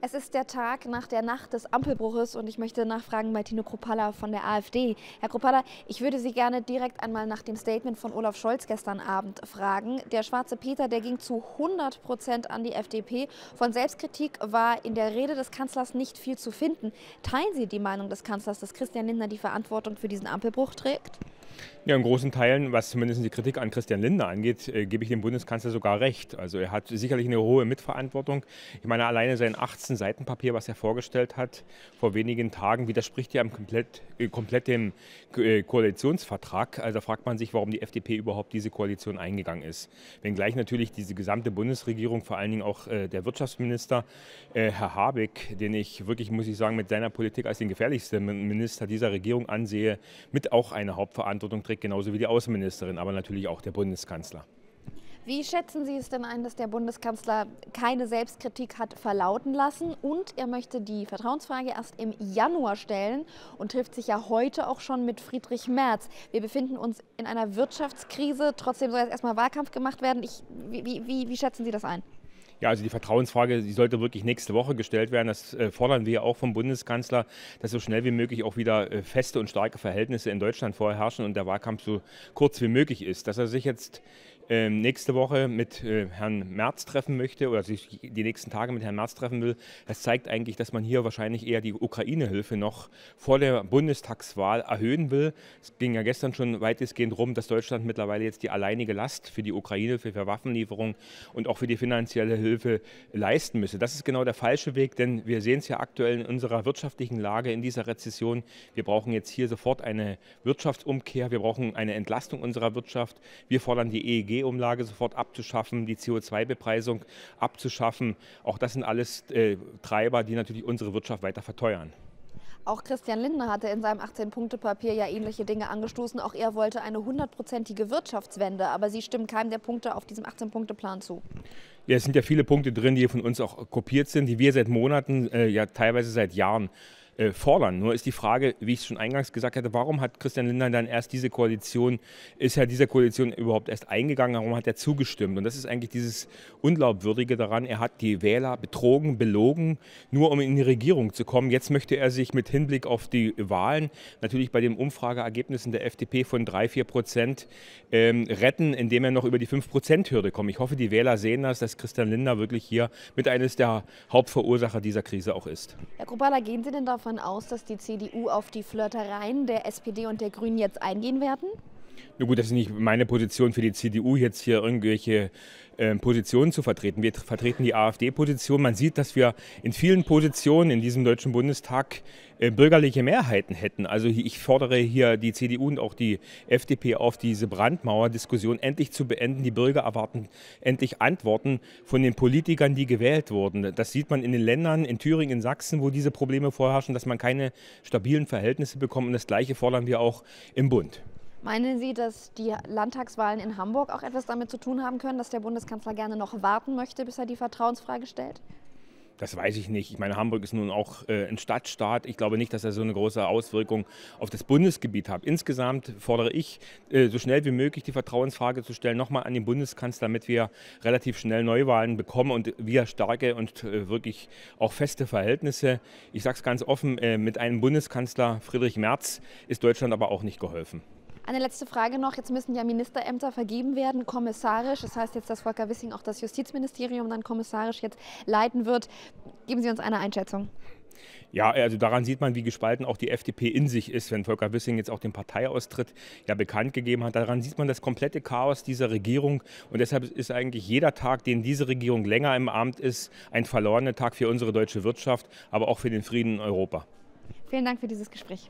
Es ist der Tag nach der Nacht des Ampelbruches und ich möchte nachfragen bei Tino Kruppalla von der AfD. Herr Kruppalla, ich würde Sie gerne direkt einmal nach dem Statement von Olaf Scholz gestern Abend fragen. Der schwarze Peter, der ging zu 100% an die FDP. Von Selbstkritik war in der Rede des Kanzlers nicht viel zu finden. Teilen Sie die Meinung des Kanzlers, dass Christian Lindner die Verantwortung für diesen Ampelbruch trägt? Ja, in großen Teilen, was zumindest die Kritik an Christian Lindner angeht, gebe ich dem Bundeskanzler sogar recht. Also er hat sicherlich eine hohe Mitverantwortung. Ich meine, alleine sein 18 Seiten Papier, was er vorgestellt hat vor wenigen Tagen, widerspricht ja komplett dem Koalitionsvertrag. Also fragt man sich, warum die FDP überhaupt diese Koalition eingegangen ist. Wenngleich natürlich diese gesamte Bundesregierung, vor allen Dingen auch der Wirtschaftsminister, Herr Habeck, den ich wirklich, muss ich sagen, mit seiner Politik als den gefährlichsten Minister dieser Regierung ansehe, mit auch eine Hauptverantwortung trägt, genauso wie die Außenministerin, aber natürlich auch der Bundeskanzler. Wie schätzen Sie es denn ein, dass der Bundeskanzler keine Selbstkritik hat verlauten lassen und er möchte die Vertrauensfrage erst im Januar stellen und trifft sich ja heute auch schon mit Friedrich Merz? Wir befinden uns in einer Wirtschaftskrise, trotzdem soll jetzt erstmal Wahlkampf gemacht werden. Wie schätzen Sie das ein? Ja, also die Vertrauensfrage, die sollte wirklich nächste Woche gestellt werden. Das fordern wir auch vom Bundeskanzler, dass so schnell wie möglich auch wieder feste und starke Verhältnisse in Deutschland vorherrschen und der Wahlkampf so kurz wie möglich ist. Dass er sich jetzt nächste Woche mit Herrn Merz treffen möchte oder sich die nächsten Tage mit Herrn Merz treffen will, das zeigt eigentlich, dass man hier wahrscheinlich eher die Ukraine-Hilfe noch vor der Bundestagswahl erhöhen will. Es ging ja gestern schon weitestgehend rum, dass Deutschland mittlerweile jetzt die alleinige Last für die Ukraine, für Waffenlieferung und auch für die finanzielle Hilfe leisten müsse. Das ist genau der falsche Weg, denn wir sehen es ja aktuell in unserer wirtschaftlichen Lage, in dieser Rezession. Wir brauchen jetzt hier sofort eine Wirtschaftsumkehr, wir brauchen eine Entlastung unserer Wirtschaft. Wir fordern die EEG-Umlage sofort abzuschaffen, die CO2-Bepreisung abzuschaffen. Auch das sind alles Treiber, die natürlich unsere Wirtschaft weiter verteuern. Auch Christian Lindner hatte in seinem 18-Punkte-Papier ja ähnliche Dinge angestoßen. Auch er wollte eine 100%ige Wirtschaftswende, aber Sie stimmen keinem der Punkte auf diesem 18-Punkte-Plan zu. Ja, es sind ja viele Punkte drin, die von uns auch kopiert sind, die wir seit Monaten, ja teilweise seit Jahren fordern. Nur ist die Frage, wie ich es schon eingangs gesagt hatte, warum hat Christian Lindner dann erst dieser Koalition überhaupt erst eingegangen, warum hat er zugestimmt? Und das ist eigentlich dieses Unglaubwürdige daran, er hat die Wähler betrogen, belogen, nur um in die Regierung zu kommen. Jetzt möchte er sich mit Hinblick auf die Wahlen, natürlich bei den Umfrageergebnissen der FDP von 3–4% retten, indem er noch über die 5%-Hürde kommt. Ich hoffe, die Wähler sehen das, dass Christian Lindner wirklich hier mit eines der Hauptverursacher dieser Krise auch ist. Herr Kruppalla, gehen Sie denn davon aus, dass die CDU auf die Flirtereien der SPD und der Grünen jetzt eingehen werden? Na gut, das ist nicht meine Position für die CDU, jetzt hier irgendwelche Positionen zu vertreten. Wir vertreten die AfD-Position. Man sieht, dass wir in vielen Positionen in diesem Deutschen Bundestag bürgerliche Mehrheiten hätten. Also ich fordere hier die CDU und auch die FDP auf, diese Brandmauer-Diskussion endlich zu beenden. Die Bürger erwarten endlich Antworten von den Politikern, die gewählt wurden. Das sieht man in den Ländern, in Thüringen, in Sachsen, wo diese Probleme vorherrschen, dass man keine stabilen Verhältnisse bekommt. Und das Gleiche fordern wir auch im Bund. Meinen Sie, dass die Landtagswahlen in Hamburg auch etwas damit zu tun haben können, dass der Bundeskanzler gerne noch warten möchte, bis er die Vertrauensfrage stellt? Das weiß ich nicht. Ich meine, Hamburg ist nun auch ein Stadtstaat. Ich glaube nicht, dass er so eine große Auswirkung auf das Bundesgebiet hat. Insgesamt fordere ich, so schnell wie möglich die Vertrauensfrage zu stellen, nochmal an den Bundeskanzler, damit wir relativ schnell Neuwahlen bekommen und wir starke und wirklich auch feste Verhältnisse. Ich sage es ganz offen, mit einem Bundeskanzler Friedrich Merz ist Deutschland aber auch nicht geholfen. Eine letzte Frage noch. Jetzt müssen ja Ministerämter vergeben werden, kommissarisch. Das heißt jetzt, dass Volker Wissing auch das Justizministerium dann kommissarisch jetzt leiten wird. Geben Sie uns eine Einschätzung. Ja, also daran sieht man, wie gespalten auch die FDP in sich ist, wenn Volker Wissing jetzt auch den Parteiaustritt ja bekannt gegeben hat. Daran sieht man das komplette Chaos dieser Regierung. Und deshalb ist eigentlich jeder Tag, den diese Regierung länger im Amt ist, ein verlorener Tag für unsere deutsche Wirtschaft, aber auch für den Frieden in Europa. Vielen Dank für dieses Gespräch.